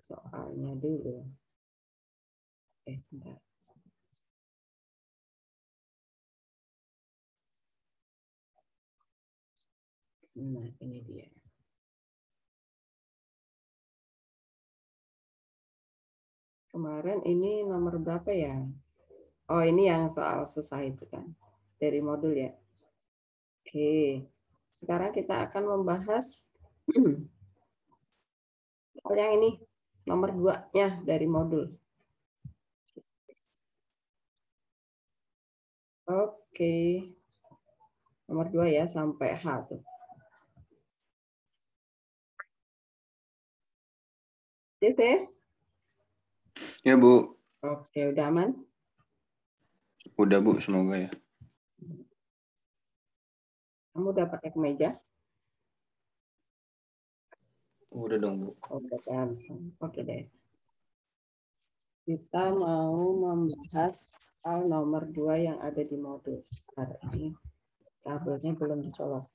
soalnya dulu. Sebentar. Nah, ini dia. Kemarin ini nomor berapa ya? Oh, ini yang soal susah itu kan. Dari modul ya. Oke. Sekarang kita akan membahas hal yang ini. Nomor 2-nya dari modul. Oke. Nomor 2 ya, sampai H tuh. Oke, Ya, Bu. oke, udah aman? Udah, Bu. Semoga ya. Kamu udah pakai kemeja? Udah dong, Bu. Udah kan? Oke deh. Kita mau membahas hal nomor 2 yang ada di modul. Sekarang ini kabelnya belum dicolok.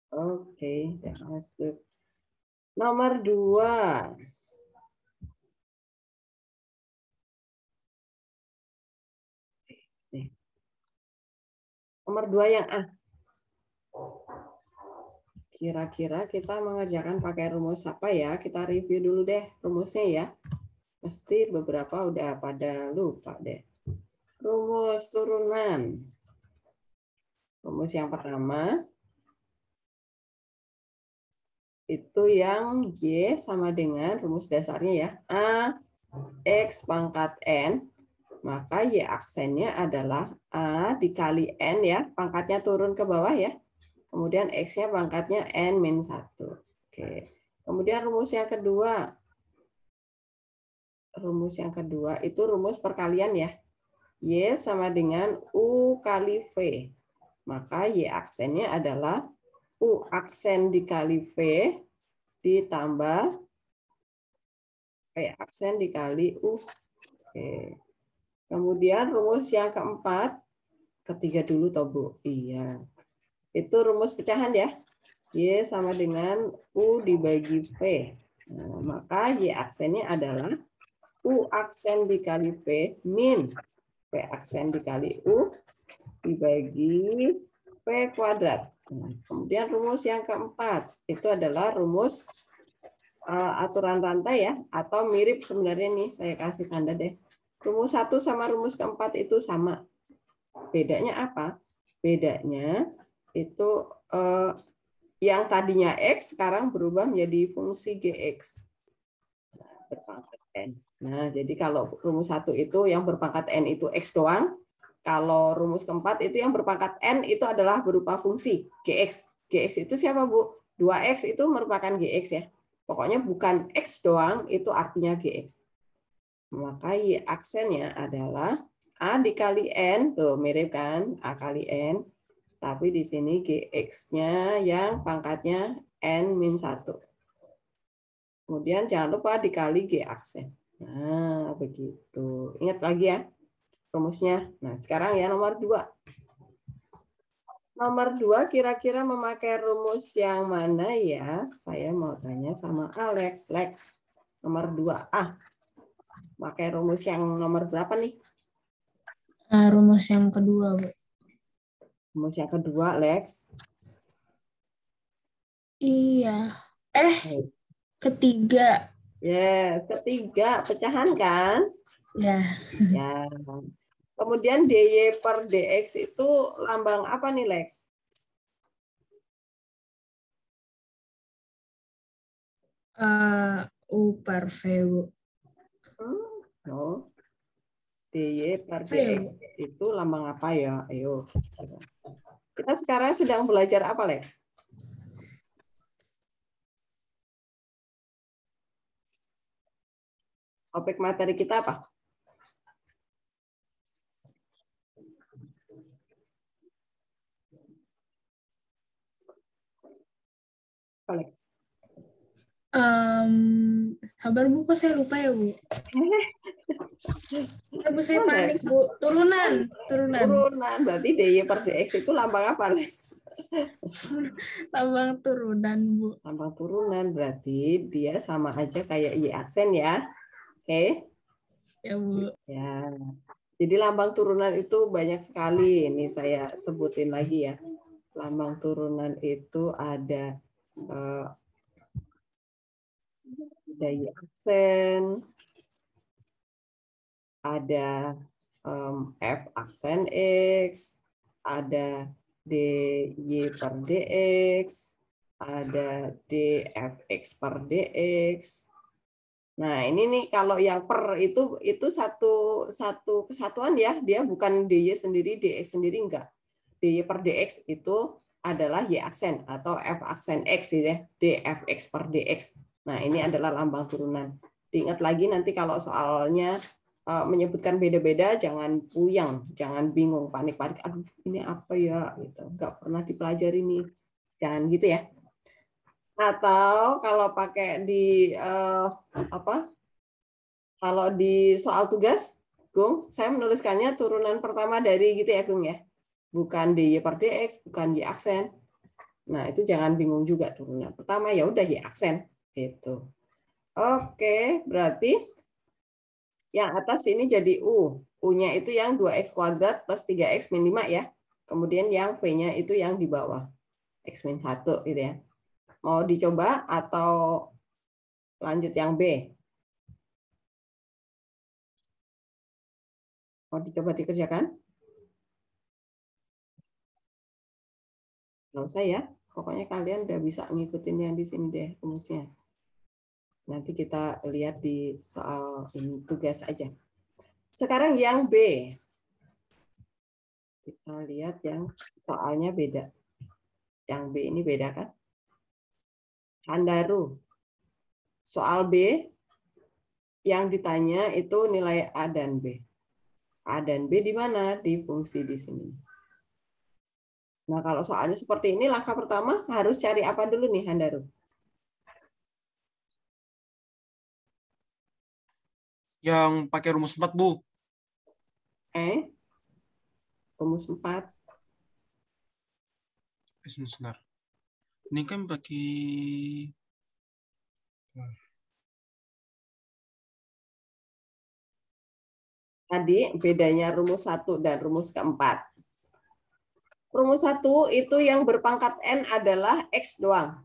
Oke, masuk. Nomor 2. Nih. Nomor 2 yang A. Kira-kira kita mengerjakan pakai rumus apa ya? Kita review dulu deh rumusnya ya. Mesti beberapa udah pada lupa deh. Rumus turunan. Rumus yang pertama itu yang Y sama dengan rumus dasarnya ya. A X pangkat N, maka Y aksennya adalah A dikali N ya, pangkatnya turun ke bawah ya. Kemudian X-nya pangkatnya N-1. Oke. Kemudian rumus yang kedua. Rumus yang kedua itu rumus perkalian ya. Y sama dengan U kali V. Maka Y aksennya adalah U aksen dikali V ditambah V aksen dikali U. Oke. Kemudian rumus yang keempat, ketiga dulu toh Bu. Iya. Itu rumus pecahan ya. Y sama dengan U dibagi V. Nah, maka Y aksennya adalah U aksen dikali V min V aksen dikali U dibagi V kuadrat. Nah, kemudian rumus yang keempat, itu adalah rumus aturan rantai ya, atau mirip sebenarnya nih, saya kasih tanda deh. Rumus 1 sama rumus keempat itu sama. Bedanya apa? Bedanya itu yang tadinya X sekarang berubah menjadi fungsi GX. Berpangkat N. Nah, jadi kalau rumus 1 itu yang berpangkat N itu X doang. Kalau rumus keempat itu yang berpangkat N itu adalah berupa fungsi GX. GX itu siapa, Bu? 2X itu merupakan GX ya. Pokoknya bukan X doang, itu artinya GX. Maka Y aksennya adalah A dikali N, tuh mirip kan, A kali N, tapi di sini GX-nya yang pangkatnya N-1. Kemudian jangan lupa dikali G aksen. Nah, begitu. Ingat lagi ya rumusnya. Nah, sekarang ya nomor 2. Nomor 2 kira-kira memakai rumus yang mana ya? Saya mau tanya sama Alex. Lex, nomor 2A. Pakai rumus yang nomor berapa nih? Rumus yang kedua, Bu. Rumus yang kedua, Lex. Iya. Ketiga. Ya, ketiga. Pecahan kan? Ya. Ya. Kemudian DY per DX itu lambang apa nih, Lex? U per V, Bu. No. DY per V, DX itu lambang apa ya? Ayo. Kita sekarang sedang belajar apa, Lex? Topik materi kita apa? Lex? Sabar, Bu, kok saya lupa ya, Bu? Bu, saya panik, Bu. Turunan. Turunan. Berarti DY per DX itu lambang apa, Lex? Lambang turunan, Bu. Lambang turunan berarti dia sama aja kayak Y aksen ya. Oke. Ya, Bu. Ya. Jadi lambang turunan itu banyak sekali. Ini saya sebutin lagi ya. Lambang turunan itu ada Y aksen, ada F aksen X, ada DY per DX, ada DFX per DX. Nah, ini nih kalau yang per itu satu kesatuan ya, dia bukan DY sendiri, DX sendiri enggak. DY per DX itu adalah Y aksen atau F aksen X ya, DFX per DX. Nah, ini adalah lambang turunan. Diingat lagi nanti kalau soalnya menyebutkan beda-beda, jangan puyeng, jangan bingung, panik-panik. Aduh, ini apa ya? Gitu. Nggak pernah dipelajari nih. Jangan gitu ya. Atau kalau pakai di kalau di soal tugas, Gung, saya menuliskannya turunan pertama dari gitu ya, Gung ya. Bukan DY per DX, bukan Y aksen. Nah, itu jangan bingung juga turunan. Pertama ya udah Y aksen gitu. Oke, berarti yang atas ini jadi U. U-nya itu yang 2x kuadrat plus 3x min 5 ya. Kemudian yang V-nya itu yang di bawah. X min 1 gitu ya. Mau dicoba atau lanjut yang B? Mau dicoba dikerjakan? Nggak usah ya. Pokoknya kalian udah bisa ngikutin yang di sini deh rumusnya. Nanti kita lihat di soal ini tugas aja. Sekarang yang B. Kita lihat yang soalnya beda. Yang B ini beda kan? Handaru. Soal B yang ditanya itu nilai A dan B. A dan B di mana? Di fungsi di sini. Nah, kalau soalnya seperti ini, langkah pertama harus cari apa dulu nih, Handaru? Yang pakai rumus 4, Bu. Rumus 4. Sebentar. Ini kan pakai... Tadi bedanya rumus 1 dan rumus keempat. Rumus 1 itu yang berpangkat N adalah X doang.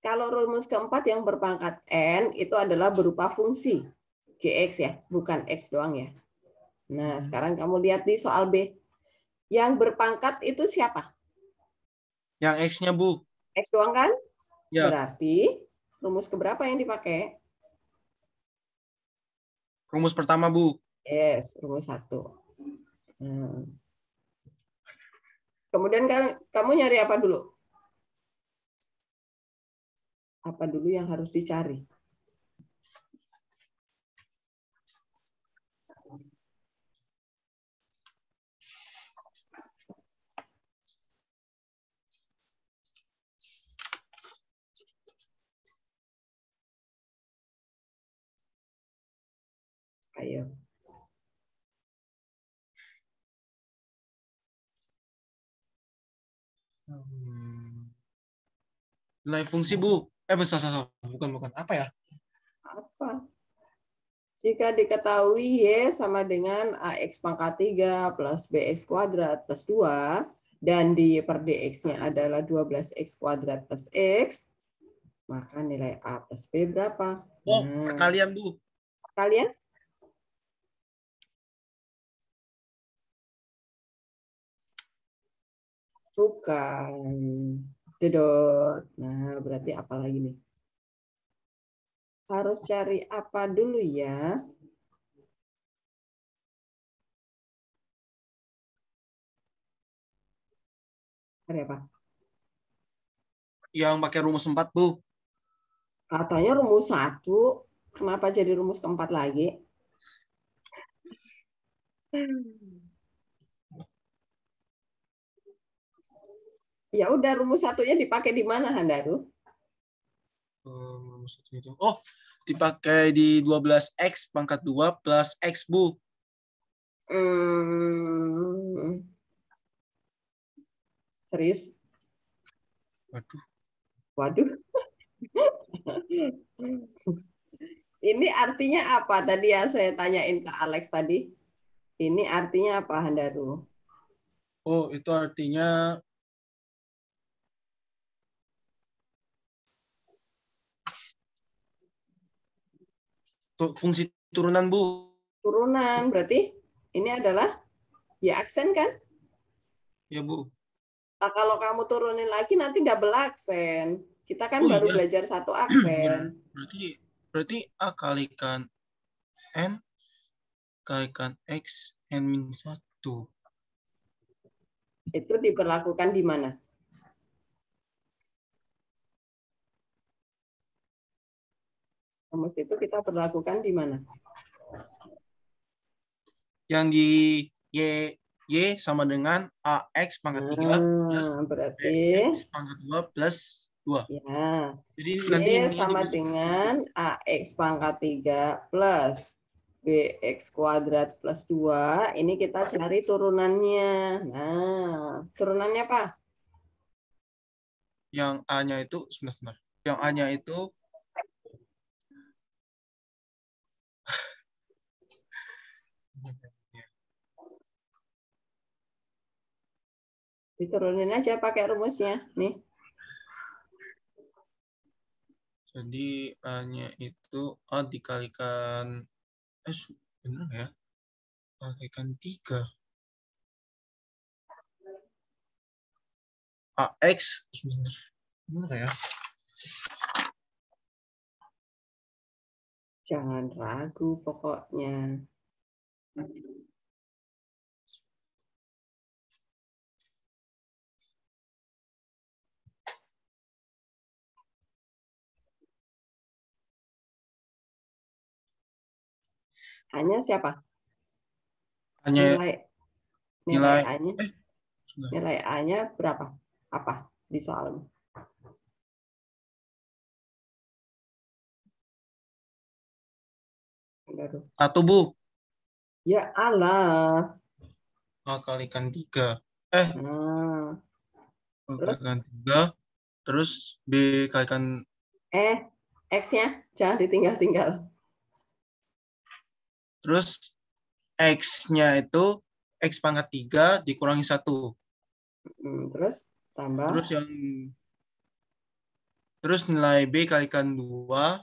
Kalau rumus keempat yang berpangkat N itu adalah berupa fungsi. GX ya, bukan X doang ya. Nah, sekarang kamu lihat di soal B. Yang berpangkat itu siapa? Yang X-nya, Bu. X doang kan? Ya. Berarti rumus keberapa yang dipakai? Rumus pertama, Bu. Yes, rumus 1. Kemudian kan kamu nyari apa dulu? Apa dulu yang harus dicari? Ayo. Nilai fungsi, Bu. Besar. Bukan. Apa ya? Apa? Jika diketahui Y sama dengan AX pangkat 3 plus BX kuadrat plus 2, dan di per DX-nya adalah 12X kuadrat plus X, maka nilai A plus B berapa? Oh, perkalian, Bu. Perkalian? Bukan. Dedot. Nah, berarti apa lagi nih? Harus cari apa dulu ya? Cari apa? Yang pakai rumus 4, Bu. Katanya rumus 1. Kenapa jadi rumus keempat lagi? Ya udah, rumus 1-nya dipakai di mana, Handaru? Oh, dipakai di 12X pangkat 2 plus X, Bu. Serius? Waduh. Waduh. Ini artinya apa tadi yang saya tanyain ke Alex tadi? Ini artinya apa, Handaru? Oh, itu artinya fungsi turunan, Bu. Turunan, berarti ini adalah ya aksen kan? Ya, Bu. Nah, kalau kamu turunin lagi nanti double aksen. Kita kan Oh baru iya, belajar satu benar. aksen. Berarti A kalikan N kalikan X N-1. Itu diberlakukan di mana? Rumus itu kita berlakukan di mana? Yang di Y sama dengan AX pangkat 3 plus Berarti BX pangkat 2 plus 2. ya, Jadi Y nanti ini aja sama masuk. dengan AX pangkat 3 plus BX kuadrat plus 2. Ini kita cari turunannya. Nah, turunannya apa? Yang A-nya itu, sebentar. Yang A-nya itu Diturunin aja pakai rumusnya. Nih. jadi A-nya itu A dikalikan bener nggak ya? A dikalikan 3. AX bener nggak ya? Jangan ragu pokoknya. Hanya siapa? Hanya Nilai A-nya. sebentar. Nilai A-nya berapa? Apa di soalnya? Satu, Bu. Ya Allah. A kalikan 3. Nah, A terus? kalikan 3. Terus B kalikan X-nya jangan ditinggal-tinggal. terus X-nya itu X pangkat 3 dikurangi 1. Terus tambah. Terus nilai B kalikan 2.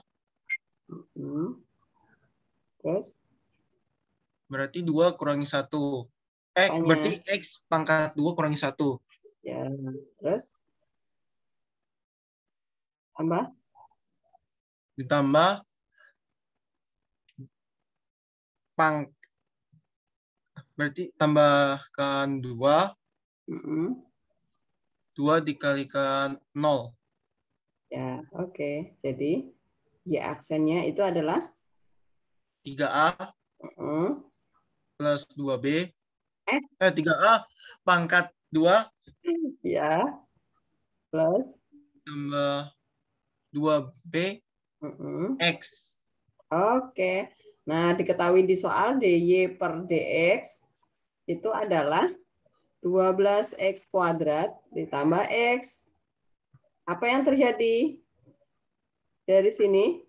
Terus? Berarti 2 kurangi 1. Berarti X pangkat 2 kurangi 1. Ya, terus? Tambah? Ditambah berarti tambahkan 2. 2 dikalikan 0. Ya, oke. Jadi, Y aksennya itu adalah 3A plus 2B. 3A pangkat 2. Ya, plus tambah 2B X. Oke. Nah, diketahui di soal DY per DX itu adalah 12X kuadrat ditambah X. Apa yang terjadi dari sini?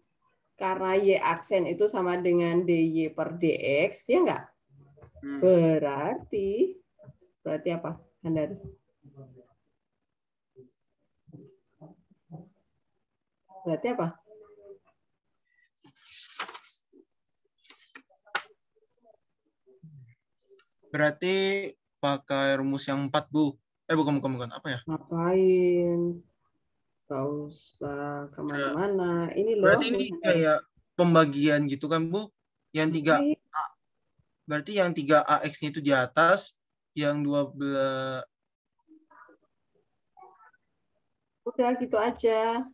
Karena Y aksen itu sama dengan DY per DX, ya enggak? Berarti apa, Handari? Berarti apa? Berarti pakai rumus yang 4, Bu. Bukan. Apa ya? Ngapain? Gak usah kemana-mana. Ini loh. Berarti ini kayak pembagian gitu kan, Bu? Yang 3A. Berarti yang 3AX-nya itu di atas, yang 12... Udah gitu aja.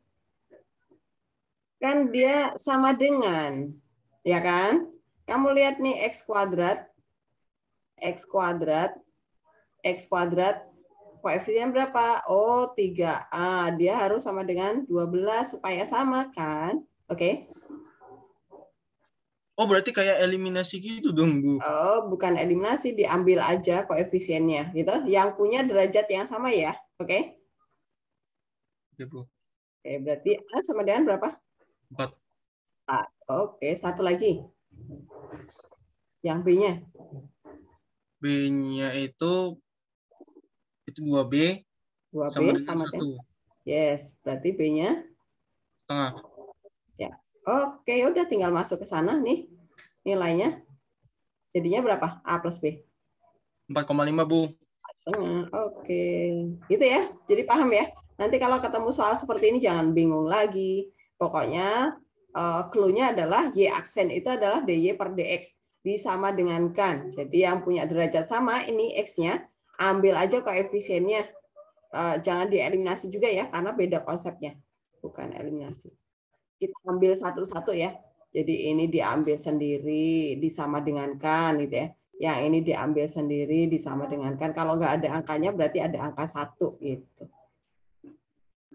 Kan dia sama dengan, ya kan? Kamu lihat nih X kuadrat, koefisien berapa? Oh, 3A. Dia harus sama dengan 12 supaya sama kan? Oke. Oh, berarti kayak eliminasi gitu dong, Bu. Oh, bukan eliminasi, diambil aja koefisiennya gitu. Yang punya derajat yang sama ya. Oke. Ya, Bu. Oke, berarti A sama dengan berapa? 4. Oke, satu lagi. Yang B-nya. B-nya itu 2B 2B sama dengan sama 1 dengan. Yes, berarti B-nya setengah. ya. Oke, udah tinggal masuk ke sana nih. Nilainya. Jadinya berapa? A plus B. 4,5, Bu. Setengah. Oke. Gitu ya. Jadi paham ya. Nanti kalau ketemu soal seperti ini jangan bingung lagi. Pokoknya clue-nya adalah Y aksen itu adalah DY per DX. Disama dengankan. Jadi yang punya derajat sama ini X-nya. Ambil aja koefisiennya. Jangan dieliminasi juga ya. Karena beda konsepnya. Bukan eliminasi. Kita ambil satu-satu ya. Jadi ini diambil sendiri. Disama dengankan gitu ya. Yang ini diambil sendiri, disama dengankan. Kalau nggak ada angkanya, berarti ada angka 1. Gitu.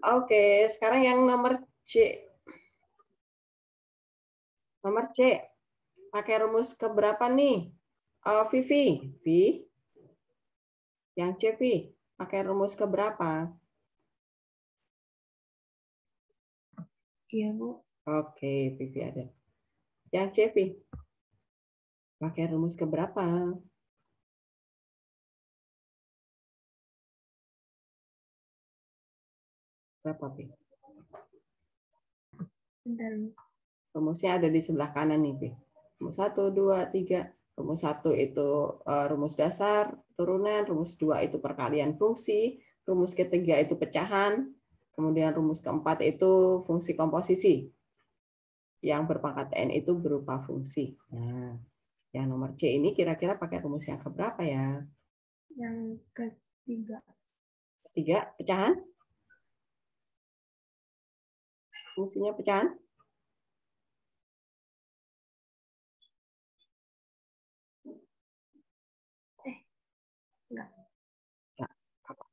Oke, sekarang yang nomor C. Nomor C. Pakai rumus keberapa nih? Vivi. V. Yang C, V. Pakai rumus keberapa? Iya, Bu. Oke, Vivi ada. Yang C, V. Pakai rumus keberapa? Berapa, V? Bentar, Bu. Rumusnya ada di sebelah kanan nih, V. Rumus 1, 2, 3. Rumus 1 itu rumus dasar, turunan. Rumus 2 itu perkalian fungsi. Rumus ketiga itu pecahan. Kemudian rumus keempat itu fungsi komposisi. Yang berpangkat N itu berupa fungsi. Nah, yang nomor C ini kira-kira pakai rumus yang keberapa ya? Yang ketiga. Ketiga, pecahan? Fungsinya pecahan? Enggak. Ya, apa?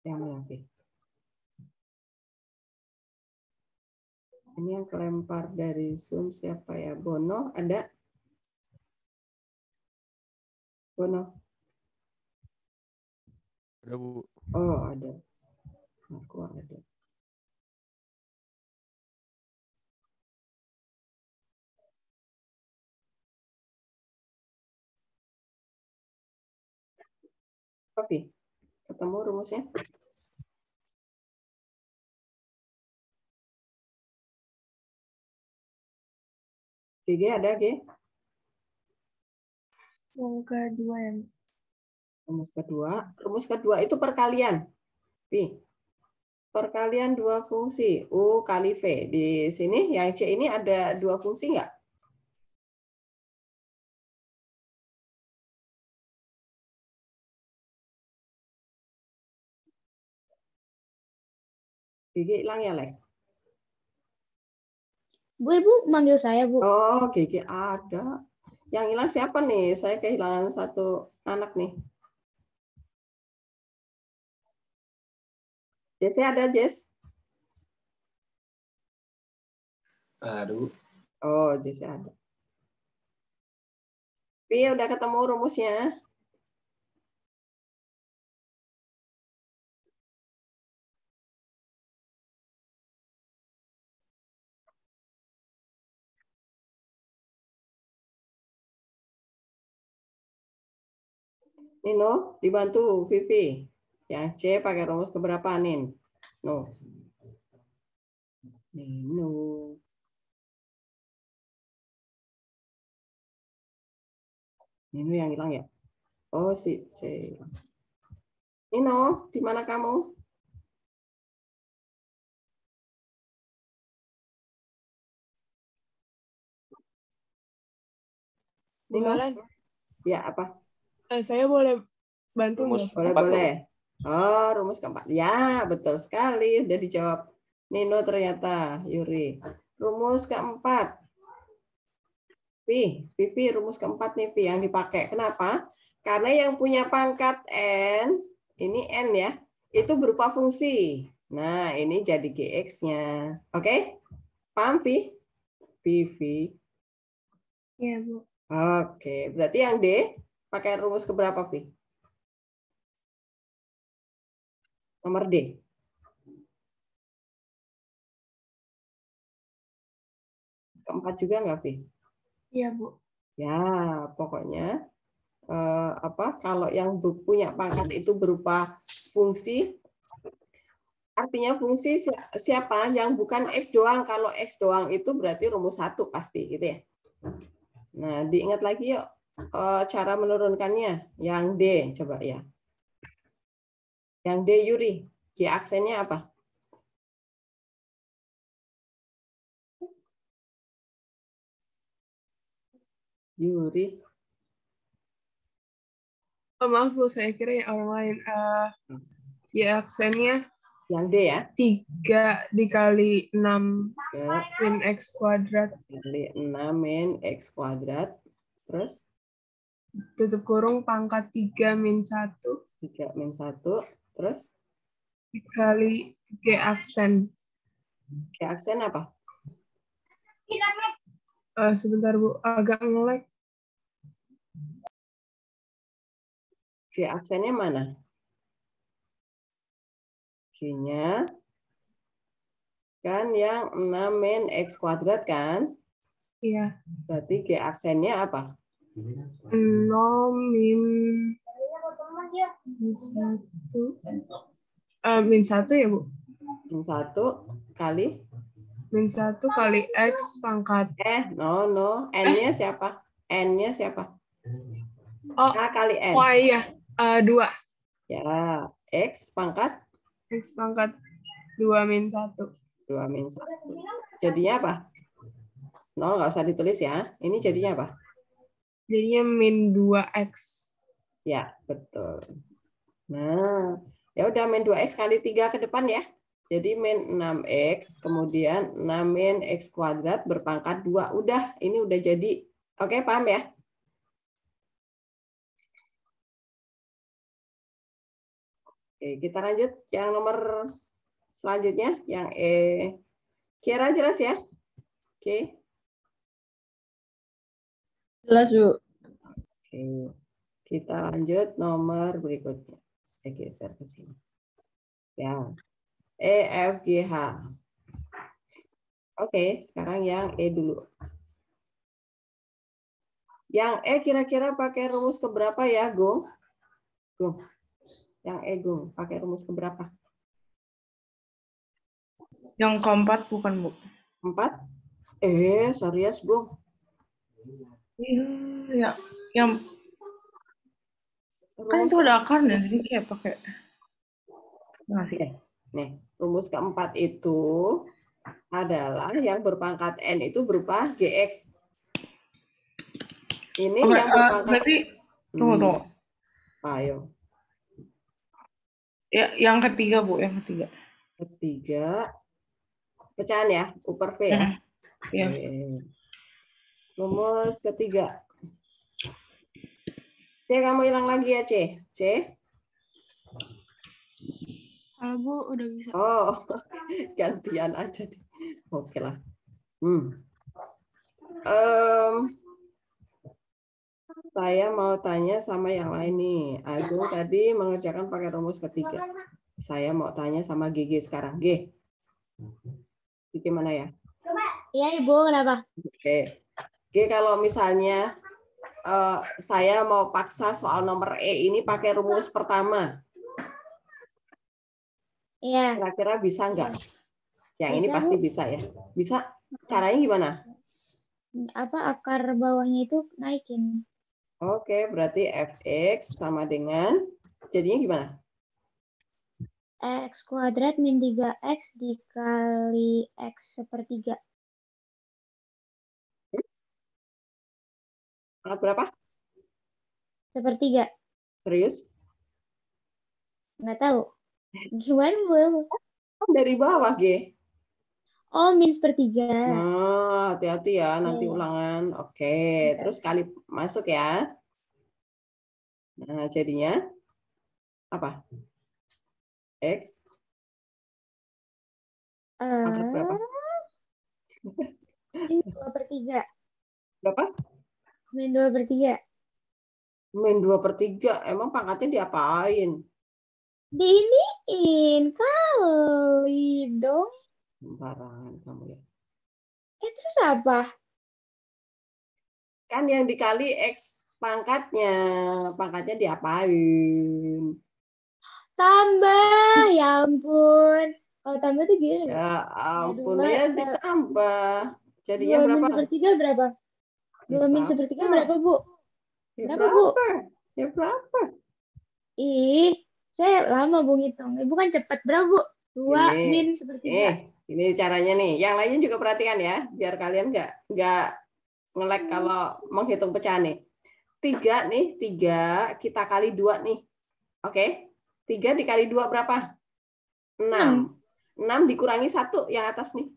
Yang mana? Ini yang kelempar dari Zoom siapa ya? Bono ada? Bono? Ada, Bu. Oh, ada. Aku ada. Oke, ketemu rumusnya? GG ada, G? Yang kedua ya, Bu. Rumus kedua itu perkalian. Pi. Perkalian dua fungsi, U kali V. Di sini yang C ini ada dua fungsi nggak? GG hilang ya, Lex? Bu, Ibu manggil saya, Bu. Oh, GG ada. Yang hilang siapa nih? Saya kehilangan satu anak nih. Jesse ada, Jess? Aduh. Oh, Jesse ada. Pi, udah ketemu rumusnya? Nino, dibantu Vivi. Yang C pakai rumus keberapa, Nin? No. Nino. Nino yang hilang ya? Oh, si C. Nino, di mana kamu? Bu Nino? Helen, Ya, apa? saya boleh bantu Rumus nggak? Boleh. Oh, rumus keempat. Ya, betul sekali. Udah dijawab. Nino ternyata, Yuri. Rumus keempat. Vivi, rumus keempat nih, Vi, yang dipakai. Kenapa? Karena yang punya pangkat N, ini N ya, itu berupa fungsi. Nah, ini jadi GX-nya. Oke? Paham, Vi? Vivi. Iya, Bu. Oke, berarti yang D pakai rumus keberapa, Vi? Nomor D. Keempat juga nggak, Vi? Iya, Bu. Ya, pokoknya kalau yang punya pangkat itu berupa fungsi, artinya fungsi siapa yang bukan X doang. Kalau X doang itu berarti rumus 1 pasti gitu ya. Nah, diingat lagi yuk cara menurunkannya. Yang D coba ya. Yang D Yuri, G aksennya apa? Yuri. Oh, maaf Bu, saya kira yang orang lain. Ya aksennya Yang D ya. 3 dikali 6 3 min X kuadrat kali 6 min X kuadrat. Terus tutup kurung pangkat 3 min 1 3 min 1. Terus dikali G aksen. G aksen apa? Sebentar Bu, agak nge-lag. G aksennya mana? G-nya kan yang 6 min X kuadrat kan? Iya. Berarti G aksennya apa? 0 min 1. Min 1 ya Bu? Min 1 kali Min 1 kali X pangkat. no. N-nya siapa? N-nya siapa? Oh, A kali N. oh iya. 2. Ya, X pangkat X pangkat 2 min 1. 2 min 1. Jadinya apa? 0 nggak usah ditulis ya. Ini jadinya apa? Jadinya min 2X. Ya, betul. Nah, ya udah min 2X kali 3 ke depan ya. Jadi min 6X, kemudian 6 min X kuadrat berpangkat 2. Udah, ini udah jadi. Oke, paham ya? Oke, kita lanjut yang nomor selanjutnya, yang E. Kira jelas ya? Oke. Jelas, Bu. Oke. Kita lanjut nomor berikutnya. Saya geser ke sini. Ya. E, F, G, H. Oke, sekarang yang E dulu. Yang E kira-kira pakai rumus keberapa ya, Gung? Gung. Yang E, Gung, pakai rumus keberapa? Yang keempat bukan, Bu? 4? Serius, Gung? Iya, yang kan Rumus itu ada akarnya, jadi kayak pakai ngasih. Nih, rumus keempat itu adalah yang berpangkat N itu berupa GX. Ini Oke, yang berpangkat berarti tunggu. Ayo. Ya, yang ketiga, Bu, yang ketiga. Ketiga, pecahan ya, upper V ya. Iya. Rumus ketiga. C, kamu hilang lagi ya, C. C? Kalau Bu udah bisa. Oh, gantian aja deh. Oke lah. Saya mau tanya sama yang lain nih. Agung tadi mengerjakan pakai rumus ketiga. Saya mau tanya sama GG sekarang. G. Gimana ya? Iya, Ibu, kenapa? Oke. G, kalau misalnya saya mau paksa soal nomor E ini pakai rumus pertama. Iya. Kira-kira bisa nggak? Yang ini Bisa, pasti Bu. bisa ya. Bisa? Caranya gimana? Akar bawahnya itu naikin. Oke, berarti fx sama dengan, jadinya gimana? X kuadrat min 3X dikali X sepertiga. Pangkat berapa? Sepertiga. Serius? Nggak tahu. Gimana, Bu? Dari bawah, G. Oh, min sepertiga. Nah, hati-hati ya, nanti Iya. ulangan. Oke, terus kali masuk ya. Nah, jadinya apa? X. Pangkat berapa? Ini 2/3. Berapa? Min 2/3. Min 2/3. Emang pangkatnya diapain? Diiniin kali dong. Sembarangan kamu ya. Terus apa? Kan yang dikali X pangkatnya. Pangkatnya diapain? Tambah, ya ampun. Kalau tambah tuh gini. Ya ampun, dua, ya ditambah. Jadinya 2 berapa? min 1/3 berapa? 2 min 1/3 berapa, Bu? Ya Berapa, Bu? Ya berapa? Ih, saya lama Bu ngitung. Ibu kan cepat. Berapa, Bu? 2 min 1/3. Ini caranya nih. Yang lainnya juga perhatikan ya, biar kalian nggak nge-lag kalau menghitung pecahan nih. 3 nih, 3 kita kali 2 nih. Oke? 3 dikali 2 berapa? 6. 6 dikurangi 1 yang atas nih.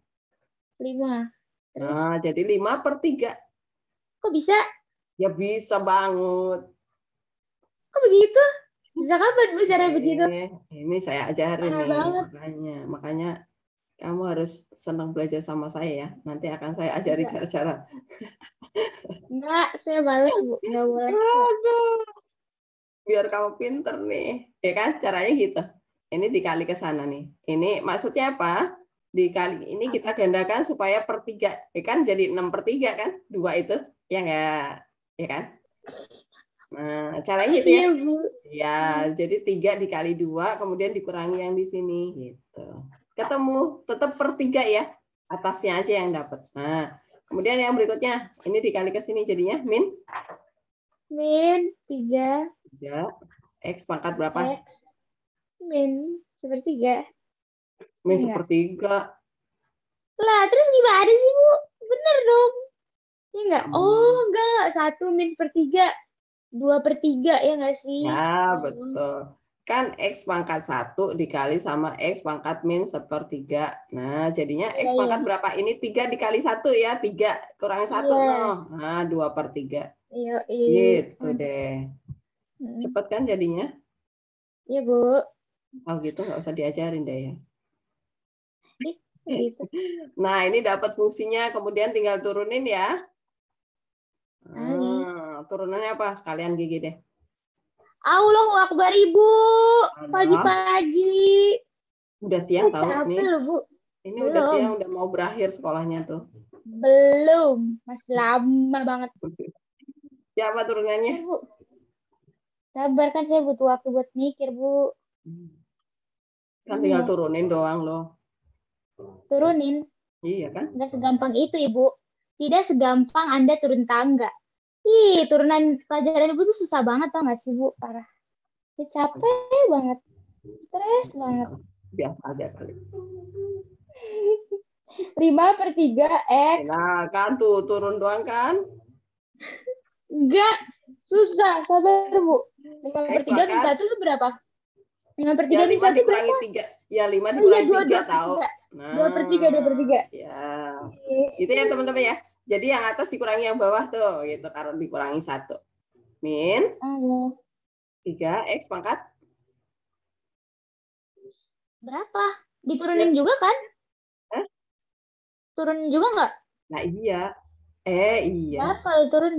5. Nah, jadi 5/3. Kok bisa? Ya bisa banget. Kok begitu? Bisa kapan Bu cara begitu? Ini saya ajarin Parah nih, banget. makanya kamu harus senang belajar sama saya ya. Nanti akan saya ajari cara-cara. Enggak, saya males Bu. Enggak boleh. Aduh. Biar kamu pinter nih. Ya kan? Caranya gitu. Ini dikali ke sana nih. Ini maksudnya apa? Dikali ini kita gandakan supaya per 3. Ya kan? Jadi 6/3 kan? 2 itu. Ya enggak? Ya kan? Nah, caranya gitu ya. Iya, Bu. Ya, jadi 3 dikali 2, kemudian dikurangi yang di sini. Gitu. Ketemu, tetap per 3 ya. Atasnya aja yang dapat. Nah, kemudian yang berikutnya, ini dikali ke sini jadinya min 3. 3. X pangkat berapa? X min 1/3. Min Enggak. 1/3. Lah, terus gimana sih, Bu? Bener dong. Ya enggak? Oh, enggak. 1 min 1/3. 2/3 ya enggak sih? Ya, betul. Kan X pangkat 1 dikali sama X pangkat min 1/3. Nah, jadinya X pangkat berapa? Ini 3 dikali 1 ya. 3 kurangi 1. No. Nah, 2/3. Iya. Gitu deh. Cepet kan jadinya? Iya, Bu. Oh gitu, nggak usah diajarin deh ya. Gitu. Nah, ini dapat fungsinya, kemudian tinggal turunin ya. Turunannya apa? Sekalian gigi deh. Allahu Akbar, Ibu. Pagi-pagi. Udah siang tahu capek nih. loh, Bu. Ini Belum. udah siang, udah mau berakhir sekolahnya tuh. Belum. Masih lama banget. Ya, apa turunannya? Bu. Sabar kan, saya butuh waktu buat mikir, Bu. Kan tinggal turunin doang loh. Turunin? Iya kan? Nggak segampang itu, Ibu. Tidak segampang Anda turun tangga. Ih, turunan pelajaran Ibu tuh susah banget, tau nggak sih, Bu? Parah. Saya capek banget. Stres banget. Biasa aja kali. 5/3 X. Nah, kan tuh turun doang kan? Enggak. Susah. Sabar, Bu. 5/3 min 1 itu berapa? 5/3 min 1 dikurangi berapa? 3. Ya, 5 dikurangi 3 tahu. Nah, 2/3. Ya. Itu ya teman-teman ya. Jadi yang atas dikurangi yang bawah tuh, gitu. Karena dikurangi 1. Min 3 X pangkat berapa? Diturunin juga kan? Turunin juga nggak? Nah iya. Iya. Berapa lo turun?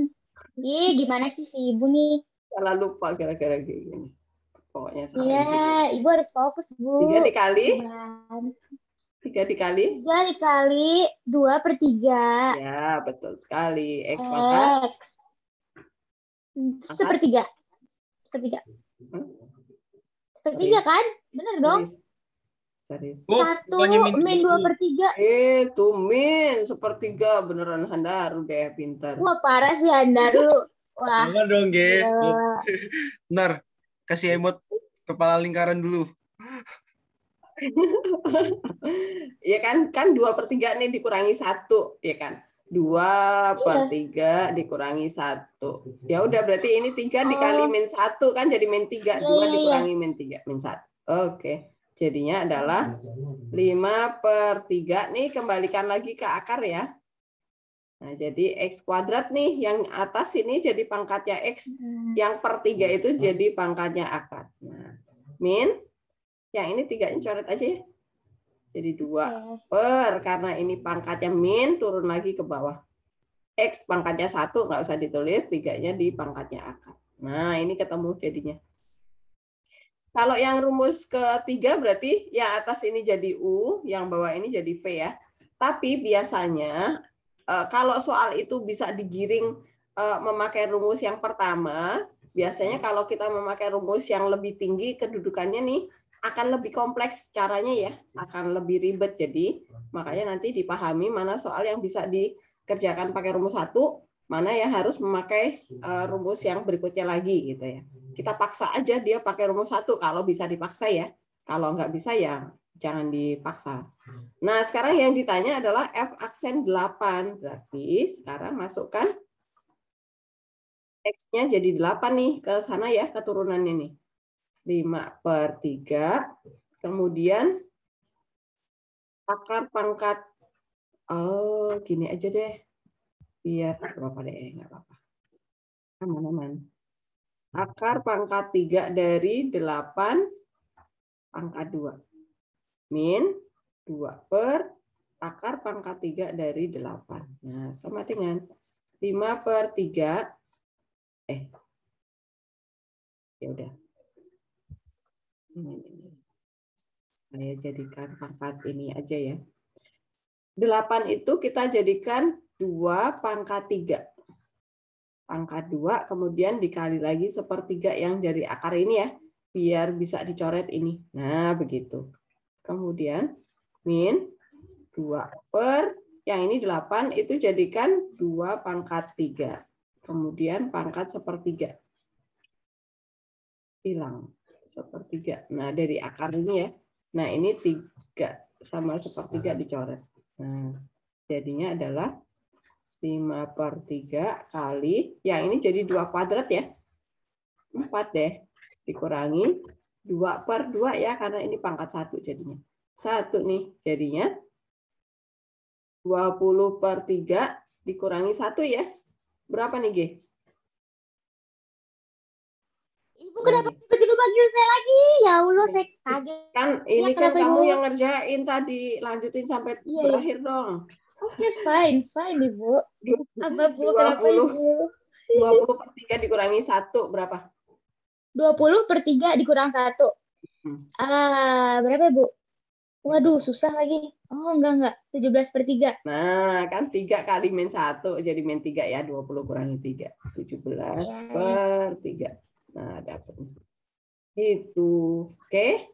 Gimana sih si Ibu nih? Salah lupa gara-gara gini. Pokoknya salah. Iya, Ibu harus fokus, Bu. 3 dikali? 3 dikali? 3 dikali 2/3. Ya, betul sekali. X pangkat? 1/3. 1/3 kan? Bener dong? Serius. 1 min 2/3. Tuh min 1/3 beneran Handaru deh, pintar. Wah, parah sih Handaru. Wah. Jangan dong, Ge. Bentar, kasih emot kepala lingkaran dulu. Ya kan 2/3 nih dikurangi 1, ya kan? 2/3 dikurangi 1. Ya udah berarti ini 3 dikali min 1 kan jadi min 3. 2 dikurangi min 3, min 1. Oke. Jadinya adalah 5/3 nih, kembalikan lagi ke akar ya. Nah, jadi X kuadrat nih, yang atas ini jadi pangkatnya X, yang per 3 itu jadi pangkatnya akar. Nah, min, yang ini 3-nya coret aja ya. Jadi 2 karena ini pangkatnya min, turun lagi ke bawah. X pangkatnya 1, nggak usah ditulis, 3-nya di pangkatnya akar. Nah, ini ketemu jadinya. Kalau yang rumus ketiga berarti yang atas ini jadi U, yang bawah ini jadi V ya. Tapi biasanya kalau soal itu bisa digiring memakai rumus yang pertama, biasanya kalau kita memakai rumus yang lebih tinggi kedudukannya nih akan lebih kompleks caranya ya, akan lebih ribet. Jadi makanya nanti dipahami mana soal yang bisa dikerjakan pakai rumus 1, mana yang harus memakai rumus yang berikutnya lagi gitu ya. Kita paksa aja dia pakai rumus 1 kalau bisa dipaksa ya. Kalau nggak bisa ya jangan dipaksa. Nah, sekarang yang ditanya adalah F aksen 8. Berarti sekarang masukkan X-nya jadi 8 nih ke sana ya, keturunannya nih. 5/3. Kemudian akar pangkat, gini aja deh. Biar berapa deh, nggak apa-apa. Aman-aman. Akar pangkat 3 dari 8 pangkat 2. Min 2 per akar pangkat 3 dari 8. Nah, sama dengan 5/3. Ya udah. Ini. Saya jadikan pangkat ini aja ya. 8 itu kita jadikan 2 pangkat 3. Pangkat 2, kemudian dikali lagi 1/3 yang dari akar ini ya, biar bisa dicoret ini. Nah, begitu. Kemudian, min 2 per, yang ini 8, itu jadikan 2 pangkat 3. Kemudian pangkat 1/3. Hilang. 1/3. Nah, dari akar ini ya. Nah, ini 3 sama 1/3 dicoret. Nah, jadinya adalah 5/3 kali, yang ini jadi 2 kuadrat ya. 4 deh. Dikurangi 2/2 ya, karena ini pangkat 1 jadinya. 1 nih, jadinya 20/3 dikurangi 1 ya. Berapa nih, G? Ibu kenapa tiba-tiba panggil saya lagi? Ya Allah, saya kaget. Kan ini Ya, kan kenapa, kamu Ibu? yang ngerjain tadi, lanjutin sampai Iya, berakhir dong. Oke, fine, Ibu. Apa, Bu? Kenapa, 20 Ibu? 20/3 dikurangi 1 berapa? 20/3 dikurang 1. Berapa, Bu? Waduh, susah lagi. Oh, enggak. 17/3. Nah, kan 3 kali min 1, jadi min 3 ya, 20 kurangi 3. 17/3. Nah, dapat. Itu. Oke?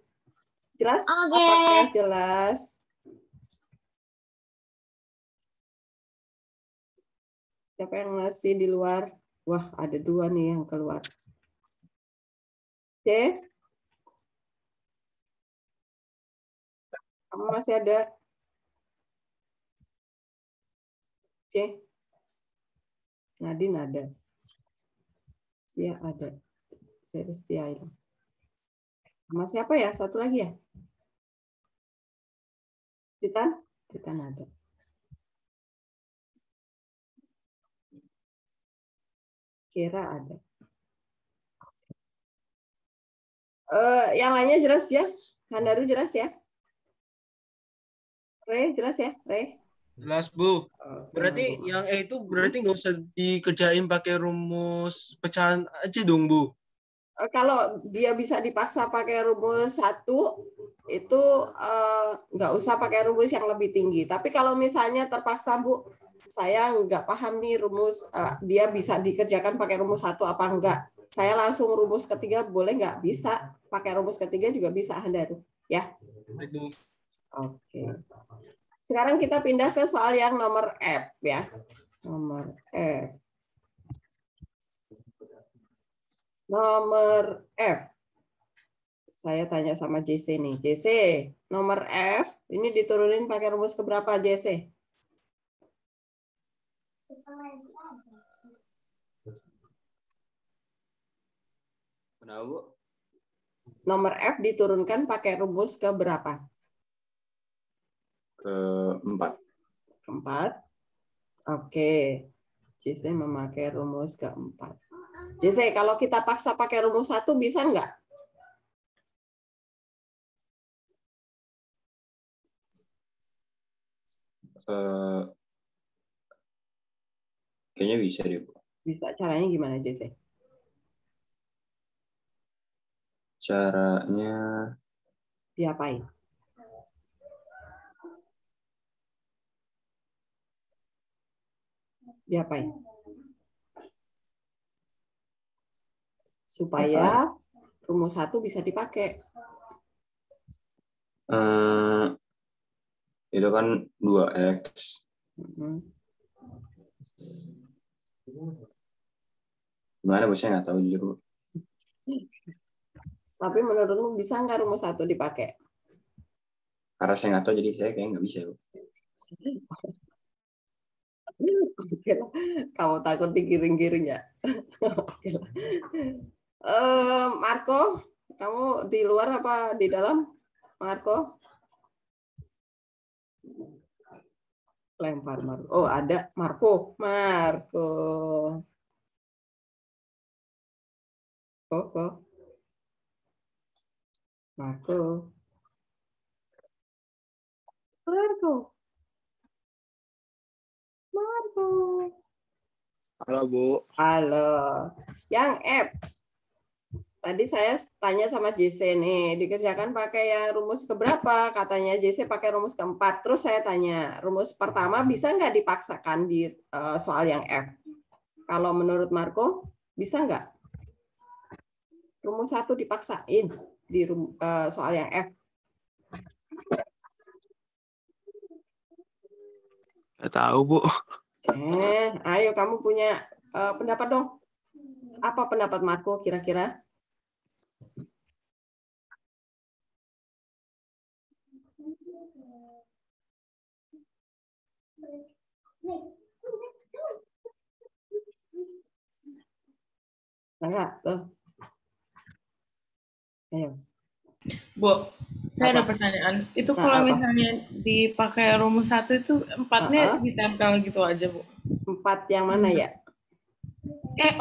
Jelas? Oke. Apakah jelas? Siapa yang masih di luar? Wah, ada 2 nih yang keluar. Oke? Kamu masih ada? Oke? Nadine ada. Sia ada. Celestia ini. Sama siapa ya? Satu lagi ya? Titan? Titan ada. Kira ada. Yang lainnya jelas ya? Handaru jelas ya? Re, jelas ya? Re? Jelas, Bu. Berarti Oke. yang E itu berarti nggak usah dikerjain pakai rumus pecahan aja dong, Bu. Kalau dia bisa dipaksa pakai rumus 1, itu nggak usah pakai rumus yang lebih tinggi. Tapi kalau misalnya terpaksa, Bu, saya nggak paham nih rumus, dia bisa dikerjakan pakai rumus 1 apa enggak. Saya langsung rumus ketiga boleh nggak? Bisa. Pakai rumus ketiga juga bisa, Handaru. Ya. Baik, Bu. Oke. Sekarang kita pindah ke soal yang nomor F ya. Nomor F. Nomor F. Saya tanya sama JC nih. JC, nomor F ini diturunin pakai rumus keberapa, JC? Kenapa, Bu? Nomor F diturunkan pakai rumus keberapa? Keempat. Keempat. Oke. JC memakai rumus keempat. JC, kalau kita paksa pakai rumus 1 bisa nggak? Kayaknya bisa deh, Bu. Bisa, caranya gimana, JC? Caranya Diapain? Diapain? Supaya rumus 1 bisa dipakai. itu kan 2X. Mm-mm. Gimana, Bu? Saya nggak tahu jujur, Bu. Tapi menurutmu bisa nggak rumus 1 dipakai? Karena saya nggak tahu, jadi saya kayaknya nggak bisa, Bu. Oke lah. Kamu takut digiring-giring ya? Oke lah. Marco, kamu di luar apa di dalam? Marco? Lempar Marco. Oh, ada Marco. Marco. Kok. Marco. Marco. Marco. Halo, Bu. Halo. Yang F. Tadi saya tanya sama JC nih, dikerjakan pakai yang rumus keberapa? Katanya JC pakai rumus keempat. Terus saya tanya, rumus pertama bisa nggak dipaksakan di soal yang F? Kalau menurut Marco, bisa nggak? Rumus 1 dipaksain di soal yang F. Nggak tahu, Bu. Ayo kamu punya pendapat dong. Apa pendapat Marco kira-kira? Enggak, tuh. Ayo. Bu, saya ada Apa? pertanyaan. Itu Nah, kalau apa? misalnya dipakai rumus 1 itu 4-nya ditempel gitu aja, Bu. 4 yang mana ya? Udah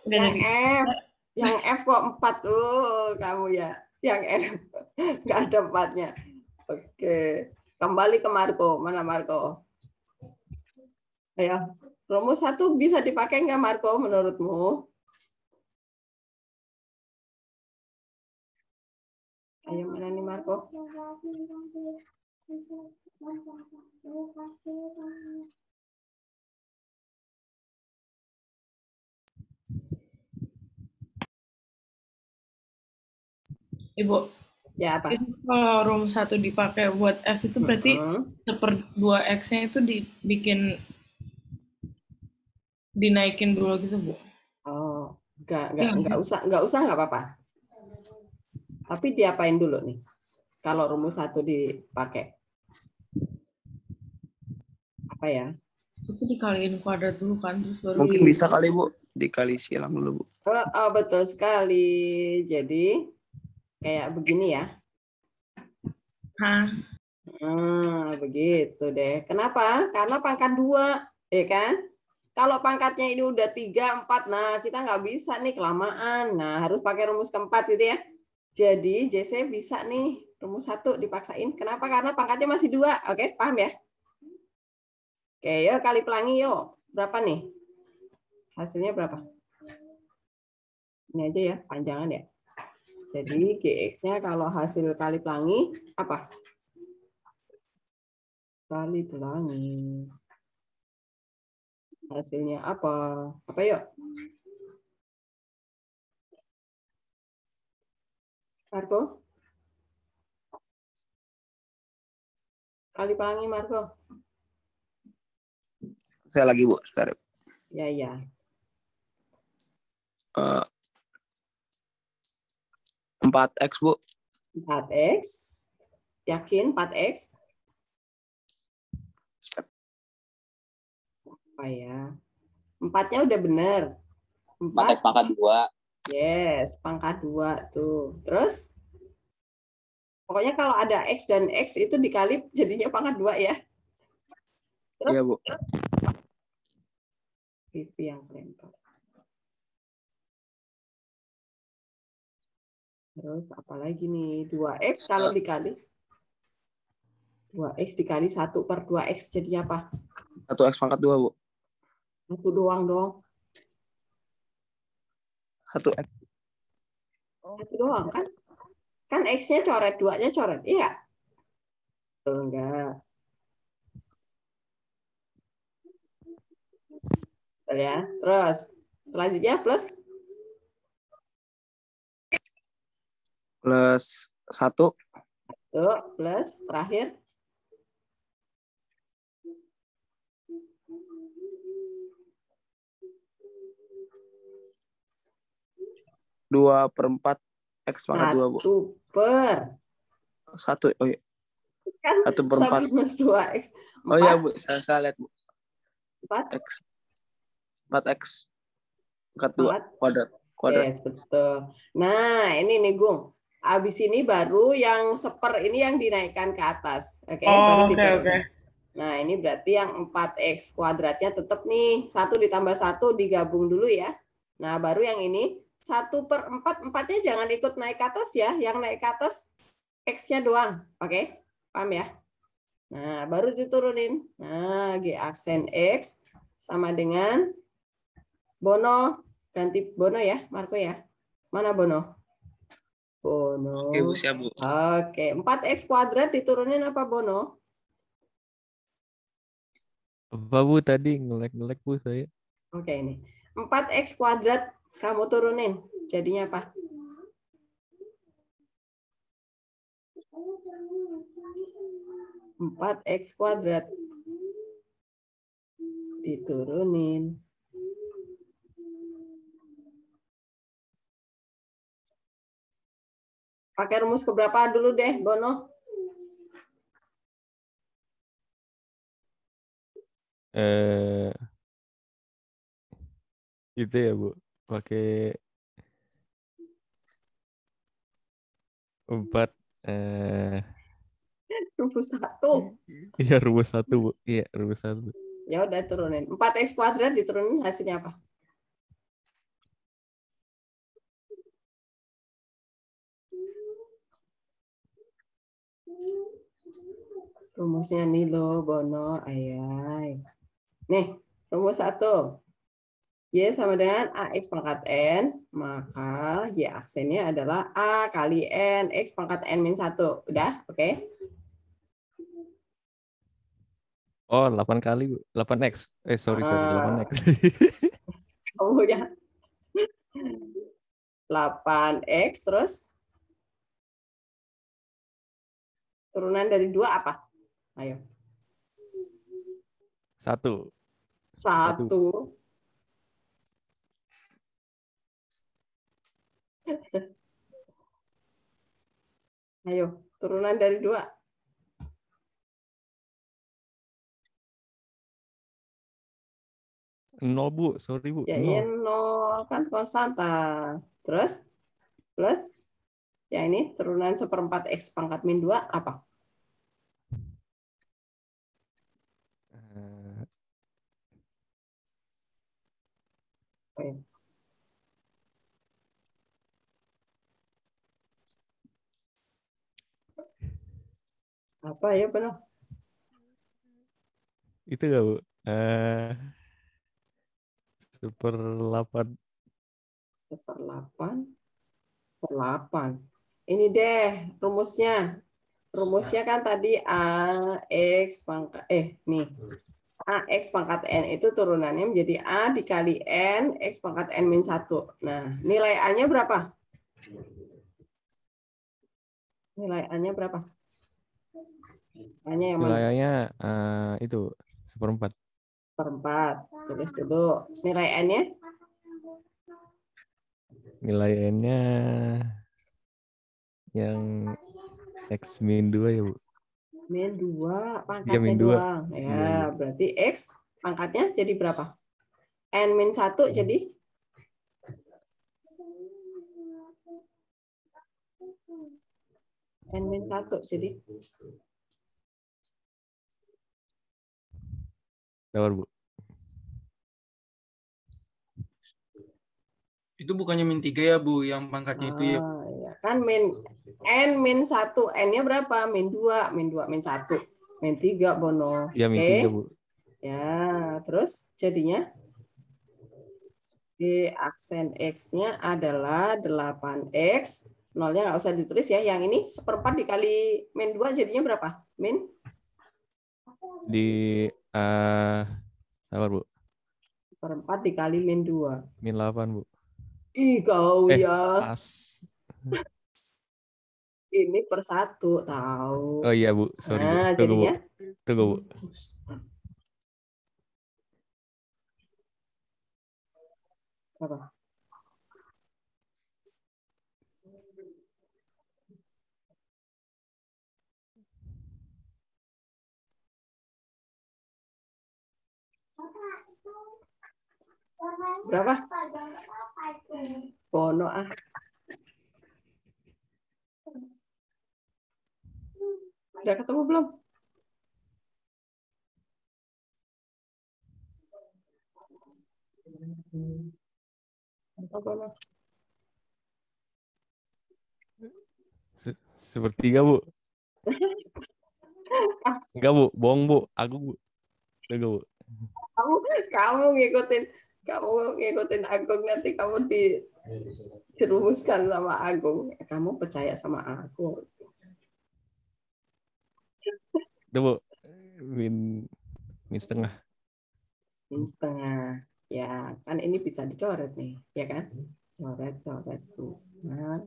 Yang dari. F. Yang F kok 4. Kamu ya. Yang F. Nggak ada 4-nya. Oke. Kembali ke Marco. Mana Marco? Ayo. Rumus 1 bisa dipakai nggak Marco menurutmu? Ayo mana nih Marco? Ibu, Ya apa? itu kalau rumus 1 dipakai buat F itu berarti 1/2X-nya itu dinaikin dulu gitu, Bu. Oh, nggak usah nggak apa-apa. Tapi diapain dulu nih? Kalau rumus 1 dipakai. Apa ya? Itu dikaliin kuadrat dulu kan, terus baru Mungkin bisa kali, Bu. Dikali silang dulu, Bu. Oh, betul sekali. Jadi kayak begini ya. Begitu deh. Kenapa? Karena pangkat 2, ya kan? Kalau pangkatnya ini udah 3, 4, nah kita nggak bisa nih, kelamaan. Nah, harus pakai rumus keempat gitu ya. Jadi JC bisa nih rumus 1 dipaksain. Kenapa? Karena pangkatnya masih 2. Oke, paham ya? Oke, yuk kali pelangi yuk. Berapa nih? Hasilnya berapa? Ini aja ya, panjangan ya. Jadi GX-nya kalau hasil kali pelangi apa? Kali pelangi. Hasilnya apa? Apa yuk? Marco? Kali pelangi Marco. Saya lagi, Bu. Sebentar. Ya. 4X, Bu. 4X. Yakin 4X? Apa ya? 4-nya udah benar. 4X pangkat 2. Yes, pangkat 2 tuh. Terus? Pokoknya kalau ada X dan X itu dikali jadinya pangkat 2 ya. Terus? Iya, Bu. Pipi yang lempar. Terus apa lagi nih? 2X kalau dikali 2X dikali 1/2X jadi apa? 1X pangkat 2, Bu. Satu doang dong. Satu Satu doang kan? Kan X-nya coret, 2-nya coret. Iya. Betul enggak? Betul ya. Terus selanjutnya plus satu plus terakhir 2/4 X pangkat 2, Bu. 1/. Oh iya. Kan 1/4. 2X. 4. Oh iya, Bu. Saya lihat, Bu. 4. X. 4X. Pangkat 2. Kuadrat. Yes, betul. Nah, ini nih, Gung. Abis ini baru yang seper ini yang dinaikkan ke atas. Oke, baru diturunin. Nah, ini berarti yang 4X kuadratnya tetap nih. 1 ditambah 1 digabung dulu ya. Nah, baru yang ini 1/4. 4-nya jangan ikut naik ke atas ya. Yang naik ke atas X-nya doang. Oke, paham ya? Nah, baru diturunin. Nah, G aksen X sama dengan Bono. Ganti Bono ya, Marco ya. Mana Bono? Bono. Oke, Bu, siap, Bu. Oke, 4X kuadrat diturunin apa Bono? Apa Bu tadi ngelek-ngelek Bu saya? Oke, ini. 4X kuadrat kamu turunin. Jadinya apa? Empat X kuadrat diturunin. Pakai rumus keberapa dulu deh, Bono? Itu ya Bu, pakai 4 rumus 1. Iya rumus 1 Bu. Iya rumus 1. Ya udah turunin. 4X kuadrat diturunin hasilnya apa? Rumusnya nih loh, Bono, ayai. Nih, rumus 1. Y sama dengan AX pangkat N, maka Y aksennya adalah A kali N, X pangkat N min 1. Udah? Oke? Oh, 8 kali Bu. 8X. Sorry, 8X. Oh ya. 8X terus turunan dari 2 apa? Ayo. 1. 1. Ayo, turunan dari 2. 0 Bu, sorry Bu. Ya, 0 kan konstanta. Terus plus ya ini turunan 1/4 X pangkat min 2 apa? Apa ya benar? Itu enggak Bu? 1/8. 1/8. Ini deh rumusnya. Rumusnya kan tadi AX pangkat nih. AX pangkat N itu turunannya menjadi A dikali N X pangkat N min 1. Nah, nilai A-nya berapa? Nilai A-nya berapa? A-nya yang mana? Nilainya itu 1/4. 1/4. Tulis dulu. Nilai N-nya? Nilai N-nya yang X min 2 ya Bu. Min 2, pangkatnya Ya, min 2. doang. Ya, berarti X pangkatnya jadi berapa? N min 1 jadi? N min 1 jadi? Sabar Bu. Itu bukannya min 3 ya Bu, yang pangkatnya itu ya. Ya. Kan N min 1, N-nya berapa? Min 2, min 2, min 1. Min 3, Bono. Ya, min 3 Bu. Ya, terus jadinya? G aksen X-nya adalah 8X. Nolnya nggak usah ditulis ya. Yang ini 1/4 dikali min 2 jadinya berapa? Min? Di sabar, Bu. 1/4 dikali min 2. Min 8, Bu. Ih, kau ya. Pas. Ini per 1, tahu. Oh iya, Bu. Sorry, Bu. Nah, Tunggu, Bu. jadinya? Tunggu, Bu. Apa? Berapa? Bono ah. Udah ketemu belum? Apa Bono? Sepertiga, Bu. Enggak, Bu. Bohong, Bu. Aku, Bu. Tunggu, Bu. Kamu ngikutin Agung, nanti kamu dijerumuskan sama Agung. Kamu percaya sama aku. Itu, Bu. Min setengah. Min setengah. Ya, kan ini bisa dicoret nih, ya kan? Coret tuh. Nah,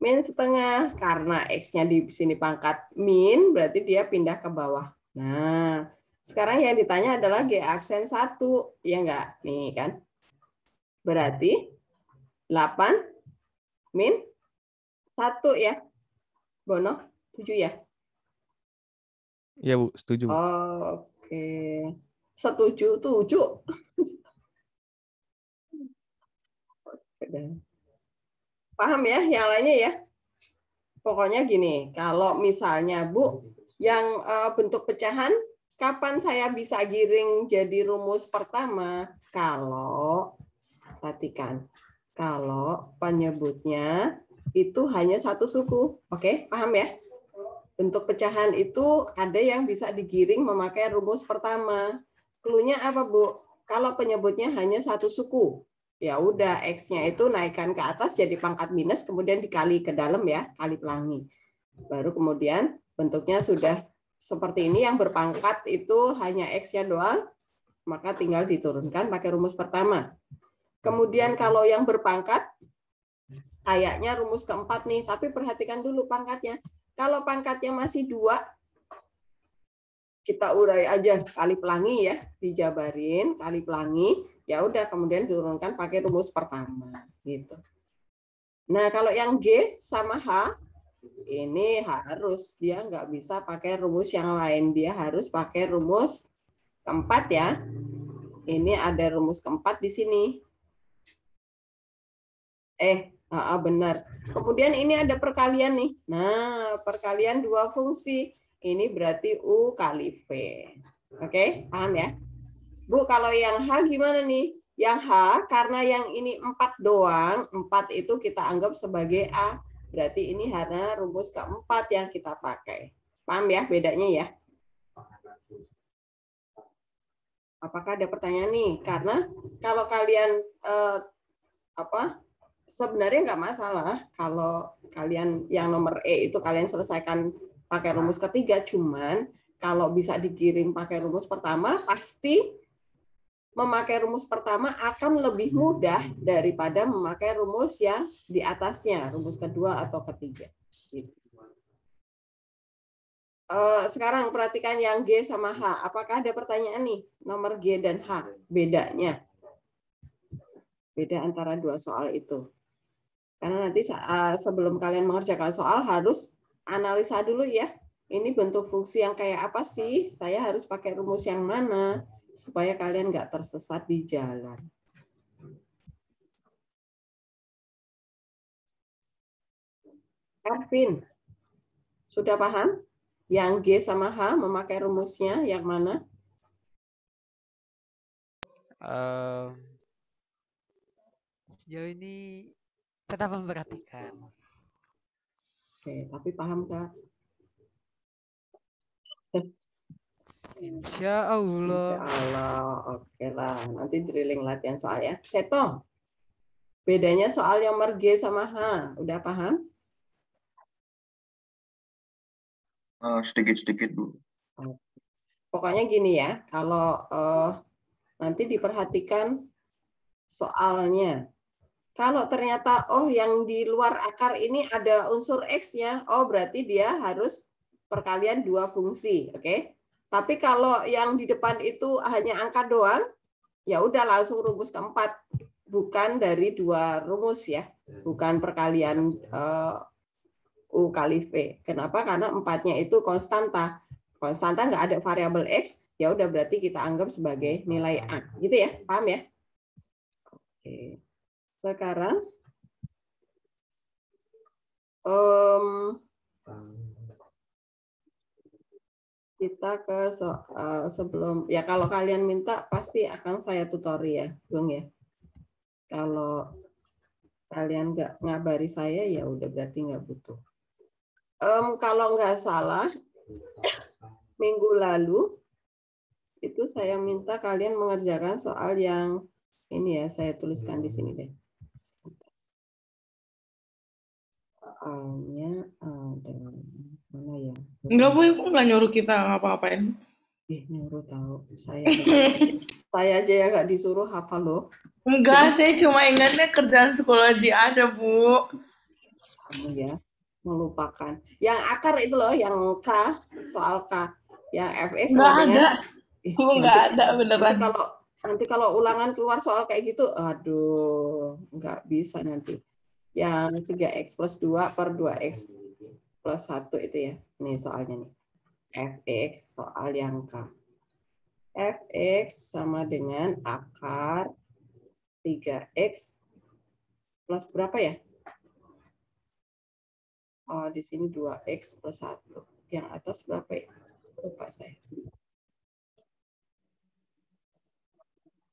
min setengah karena X-nya di sini pangkat min, berarti dia pindah ke bawah. Nah, sekarang yang ditanya adalah G aksen 1, ya enggak? Nih kan. Berarti 8 min 1 ya. Bono, 7 ya? Iya, Bu. Setuju, Bu. Oke. Setuju, 7. Paham ya yang lainnya ya? Pokoknya gini, kalau misalnya Bu, yang bentuk pecahan, kapan saya bisa giring jadi rumus pertama? Kalau, perhatikan, kalau penyebutnya itu hanya satu suku. Oke, paham ya? Bentuk pecahan itu ada yang bisa digiring memakai rumus pertama. Cluenya apa, Bu? Kalau penyebutnya hanya satu suku, ya udah X-nya itu naikkan ke atas jadi pangkat minus, kemudian dikali ke dalam ya, kali pelangi. Baru kemudian bentuknya sudah seperti ini, yang berpangkat itu hanya X-nya doang, maka tinggal diturunkan pakai rumus pertama. Kemudian kalau yang berpangkat, kayaknya rumus keempat nih, tapi perhatikan dulu pangkatnya. Kalau pangkatnya masih 2, kita urai aja kali pelangi ya, dijabarin kali pelangi, ya udah kemudian diturunkan pakai rumus pertama gitu. Nah, kalau yang G sama H ini harus dia nggak bisa pakai rumus yang lain, dia harus pakai rumus keempat ya. Ini ada rumus keempat di sini. Benar. Kemudian ini ada perkalian nih. Nah, perkalian dua fungsi. Ini berarti U kali V. Oke, paham ya? Bu, kalau yang H gimana nih? Yang H, karena yang ini 4 doang, 4 itu kita anggap sebagai A. Berarti ini hanya rumus keempat yang kita pakai. Paham ya bedanya ya? Apakah ada pertanyaan nih? Karena kalau kalian sebenarnya nggak masalah kalau kalian yang nomor E itu kalian selesaikan pakai rumus ketiga, cuman kalau bisa dikirim pakai rumus pertama, pasti memakai rumus pertama akan lebih mudah daripada memakai rumus yang di atasnya, rumus kedua atau ketiga. Sekarang perhatikan yang G sama H. Apakah ada pertanyaan nih? Nomor G dan H, bedanya. Beda antara dua soal itu. Karena nanti sebelum kalian mengerjakan soal harus analisa dulu ya. Ini bentuk fungsi yang kayak apa sih? Saya harus pakai rumus yang mana supaya kalian nggak tersesat di jalan. Ervin, sudah paham? Yang G sama H memakai rumusnya yang mana? Sejauh ini tetap memperhatikan. Oke, tapi paham nggak? Insya Allah. Insya Allah, oke lah. Nanti drilling latihan soal ya. Seto, Bedanya soal nomor G sama H. Udah paham? Sedikit-sedikit, Bu. Pokoknya gini ya, kalau nanti diperhatikan soalnya. Kalau ternyata, yang di luar akar ini ada unsur X-nya, berarti dia harus perkalian dua fungsi. Oke? Tapi kalau yang di depan itu hanya angka doang, ya udah langsung rumus keempat. Bukan dari dua rumus ya. Bukan perkalian U kali V. Kenapa? Karena empatnya itu konstanta. Konstanta nggak ada variabel X, ya udah berarti kita anggap sebagai nilai A. Gitu ya, paham ya? Oke. Sekarang kita ke soal sebelum, ya kalau kalian minta pasti akan saya tutori ya, Bung ya. Kalau kalian nggak ngabari saya ya udah berarti nggak butuh. Kalau nggak salah minggu lalu itu saya minta kalian mengerjakan soal yang ini ya, saya tuliskan di sini deh. Soalnya ada mana ya? Enggak, Bu, Ibu nggak nyuruh kita ngapa-ngapain. Nyuruh tahu. Saya aja ya nggak disuruh hafal loh. Enggak, saya cuma ingatnya kerjaan psikologi aja, Bu. Kamu ya, melupakan. Yang akar itu loh, yang K, soal K. Yang FX Nggak sama ada. dengan... Nggak ada, beneran. Nanti kalau ulangan keluar soal kayak gitu, aduh, nggak bisa nanti. Yang 3X plus 2 per 2X plus 1 itu ya. Ini soalnya nih. Fx soal yang K. Fx sama dengan akar 3X plus berapa ya? Di sini 2X plus 1. Yang atas berapa ya? Lupa saya.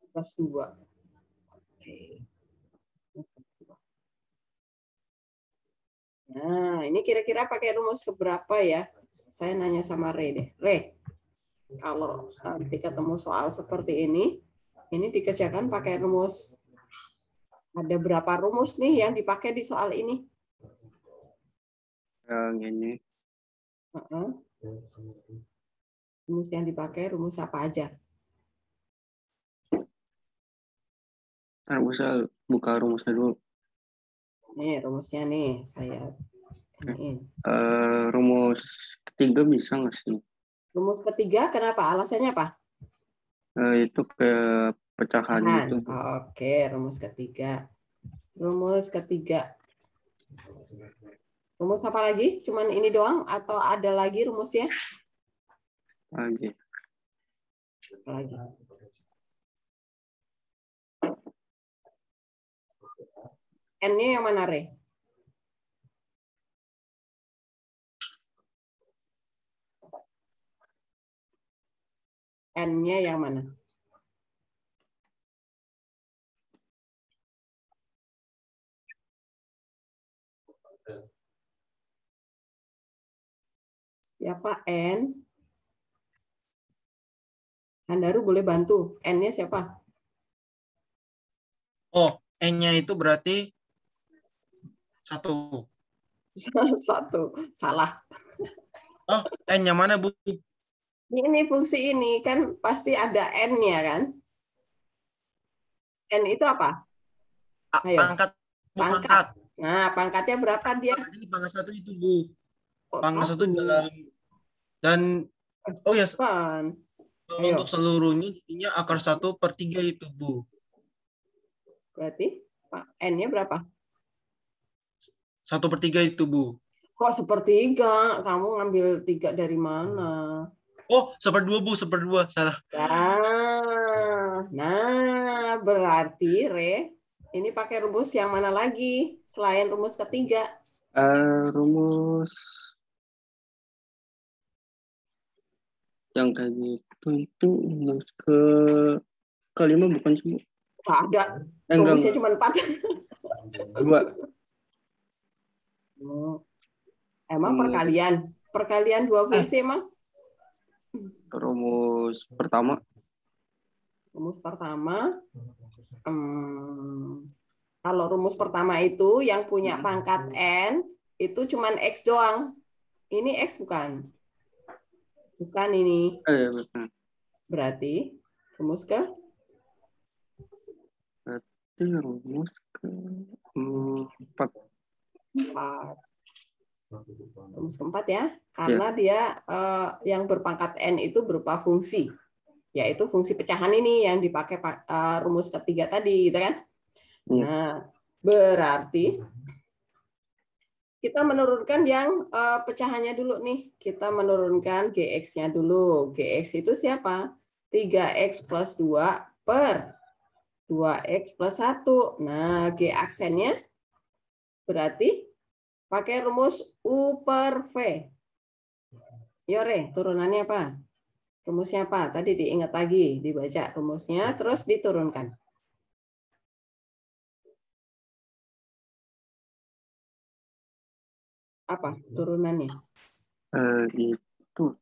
Plus 2. Oke. Nah, ini kira-kira pakai rumus keberapa ya? Saya nanya sama Re deh. Re, kalau nanti ketemu soal seperti ini dikerjakan pakai rumus. Ada berapa rumus nih yang dipakai di soal ini? Yang ini. Rumus yang dipakai, rumus apa aja? Bisa buka rumusnya dulu. Nih, rumusnya nih, saya iniin. Rumus ketiga bisa nggak sih? Rumus ketiga, kenapa? Alasannya apa? Itu ke pecahan gitu. Oke, rumus ketiga. Rumus ketiga. Rumus apa lagi? Cuman ini doang atau ada lagi rumusnya? Lagi. Lagi. N-nya yang mana, Re? N-nya yang mana? Siapa N? Handaru boleh bantu. N-nya siapa? N-nya itu berarti 1. 1. Salah. N-nya mana, Bu? Ini fungsi ini kan pasti ada N-nya kan? N itu apa? Ayo. Pangkat. Nah, pangkatnya berapa dia? Pangkat 1 itu, Bu. Pangkat 1 dalam. Dan, ya. Untuk seluruhnya, jadinya akar 1/3 itu, Bu. Berarti N-nya berapa? 1/3 itu, Bu. Kok 1/3? Kamu ngambil 3 dari mana? 1/2, Bu. 1/2. Salah. Nah, berarti, Re, ini pakai rumus yang mana lagi? Selain rumus ketiga. Rumus yang kayak gitu itu rumus kelima bukan sih? Nggak ada. Rumusnya cuma 4. 2. Emang perkalian? Perkalian 2 fungsi emang? Rumus pertama. Rumus pertama. Kalau rumus pertama itu yang punya pangkat N itu cuman X doang. Ini X bukan? Bukan ini. Berarti rumus ke? Berarti rumus ke 4. Rumus keempat ya. Karena dia yang berpangkat N itu berupa fungsi. Yaitu fungsi pecahan ini yang dipakai rumus ketiga tadi, gitu kan? Nah, berarti kita menurunkan yang pecahannya dulu nih. Kita menurunkan GX-nya dulu. GX itu siapa? 3X plus 2 per 2X plus 1. Nah, G aksennya berarti pakai rumus U per V. Yore, turunannya apa? Rumusnya apa? Tadi diingat lagi, dibaca rumusnya, terus diturunkan. Apa turunannya? Itu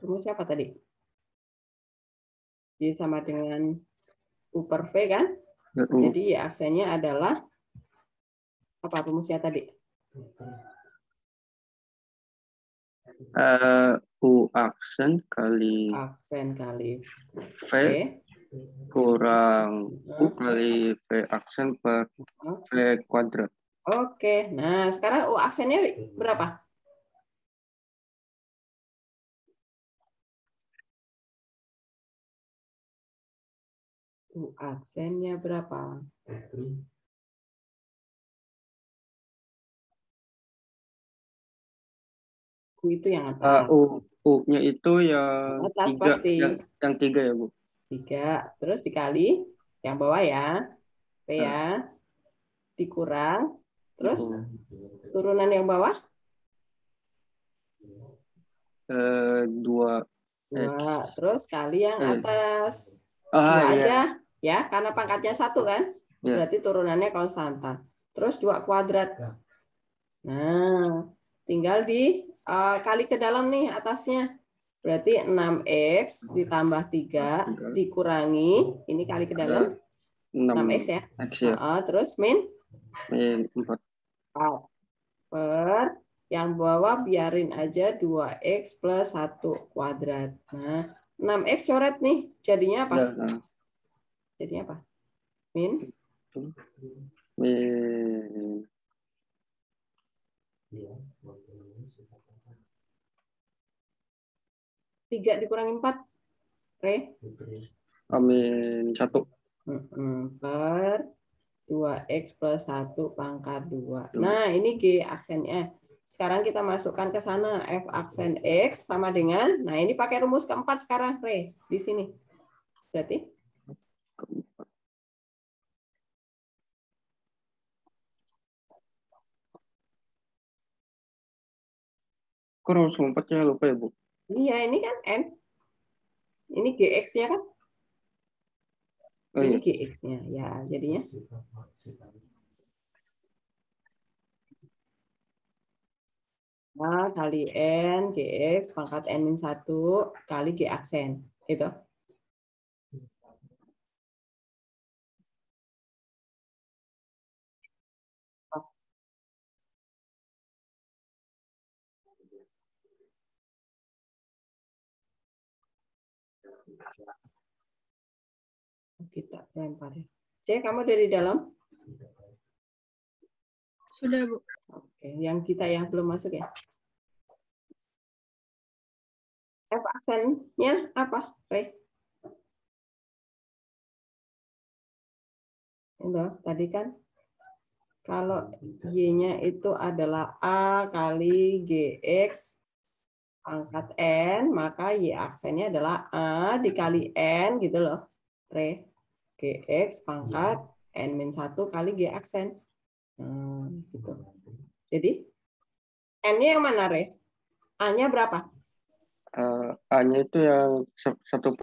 rumusnya apa tadi? Jadi sama dengan U per V kan? Jadi aksennya adalah apa rumusnya tadi? U aksen kali V kurang U kali V aksen per V kuadrat. Oke, nah sekarang U aksennya berapa? U aksennya berapa? U itu yang atas. U-nya itu yang atas 3, pasti. Yang 3 ya, Bu? 3, terus dikali yang bawah ya. P ya. Dikurang. Terus turunan yang bawah? 2. Terus kali yang atas. 2 aja. Ya, karena pangkatnya 1 kan? Berarti turunannya konstanta. Terus 2 kuadrat. Nah, tinggal kali ke dalam nih atasnya. Berarti 6X ditambah 3 dikurangi, ini kali ke dalam 6X ya. Terus min 4 per yang bawah biarin aja 2X plus 1 kuadrat. Nah, 6X coret nih. Jadinya apa? Jadinya apa? Min 3 dikurangi 4. Min 1. Per 2X plus 1 pangkat 2. Nah, ini G aksennya. Sekarang kita masukkan ke sana. F aksen X sama dengan, nah ini pakai rumus keempat sekarang, di sini. Berarti? Kok rumus keempatnya lupa ya, Bu? Iya, ini kan N. Ini GX-nya kan? Ini GX-nya. Ya, jadinya. A kali N, GX, pangkat N-1, kali G aksen. Gitu. Kita lempar ya. C, kamu dari dalam? Sudah, Bu. Oke, yang kita yang belum masuk ya. F aksennya apa, tadi kan kalau Y-nya itu adalah A kali GX pangkat N, maka Y aksennya adalah A dikali N gitu loh. GX pangkat N-1 kali G aksen. Gitu. Jadi N-nya yang mana, A-nya berapa? A-nya itu yang 1/2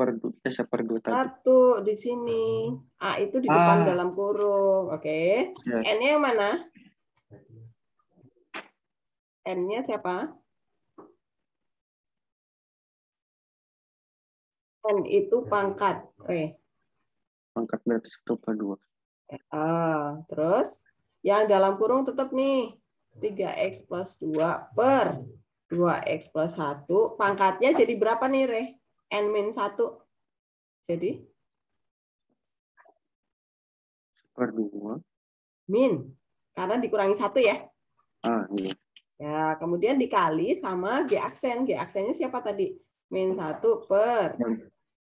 tadi. 1 di sini. A itu di depan dalam kurung. Oke. N-nya yang mana? N-nya siapa? N itu pangkat, Re. Pangkat dari 1 per 2. Terus yang dalam kurung tetap nih 3x plus 2 per 2x plus 1. Pangkatnya jadi berapa nih, Re? N min 1. Jadi? Per 2. Min. Karena dikurangi 1 ya? Iya. Ya, kemudian dikali sama G aksen. G aksennya siapa tadi? Min 1 per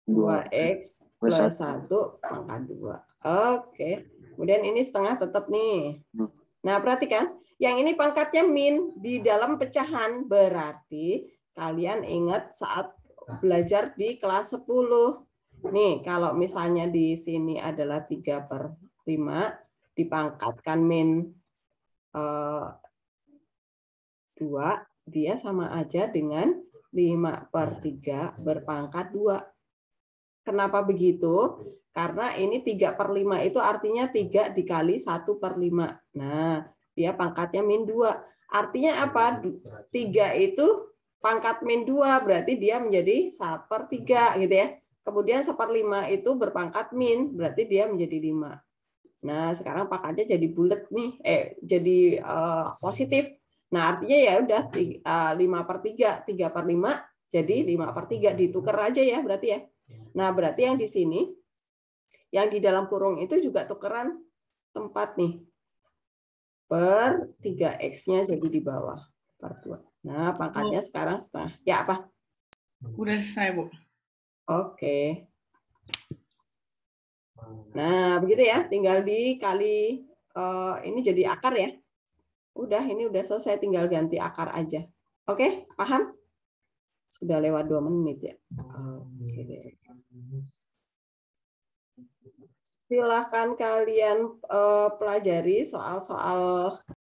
2x plus 1 pangkat 2. Oke. Kemudian ini setengah tetap nih. Nah, perhatikan. Yang ini pangkatnya min di dalam pecahan. Berarti kalian ingat saat belajar di kelas 10. Nih, kalau misalnya di sini adalah 3 per 5, dipangkatkan min 2, dia sama aja dengan 5 per 3 berpangkat 2. Kenapa begitu? Karena ini 3 per 5 itu artinya 3 dikali 1 per 5. Nah, dia pangkatnya min 2. Artinya apa? 3 itu pangkat min 2, berarti dia menjadi 1 per 3 gitu ya. Kemudian 1 per 5 itu berpangkat min, berarti dia menjadi 5. Nah, sekarang pangkatnya jadi bulat nih, jadi positif. Nah, artinya ya udah 5 per 3, 3 per 5, jadi 5 per 3. Ditukar aja ya berarti ya. Nah, berarti yang di sini, yang di dalam kurung itu juga tukeran tempat nih. Per 3x-nya jadi di bawah. Per 2. Nah, pangkatnya sekarang setengah. Ya, apa? Udah selesai, Bu. Oke. Nah, begitu ya. Tinggal dikali, ini jadi akar ya. Udah, ini udah selesai. Tinggal ganti akar aja. Oke, paham? Sudah lewat 2 menit ya. Oke. Silahkan kalian pelajari soal-soal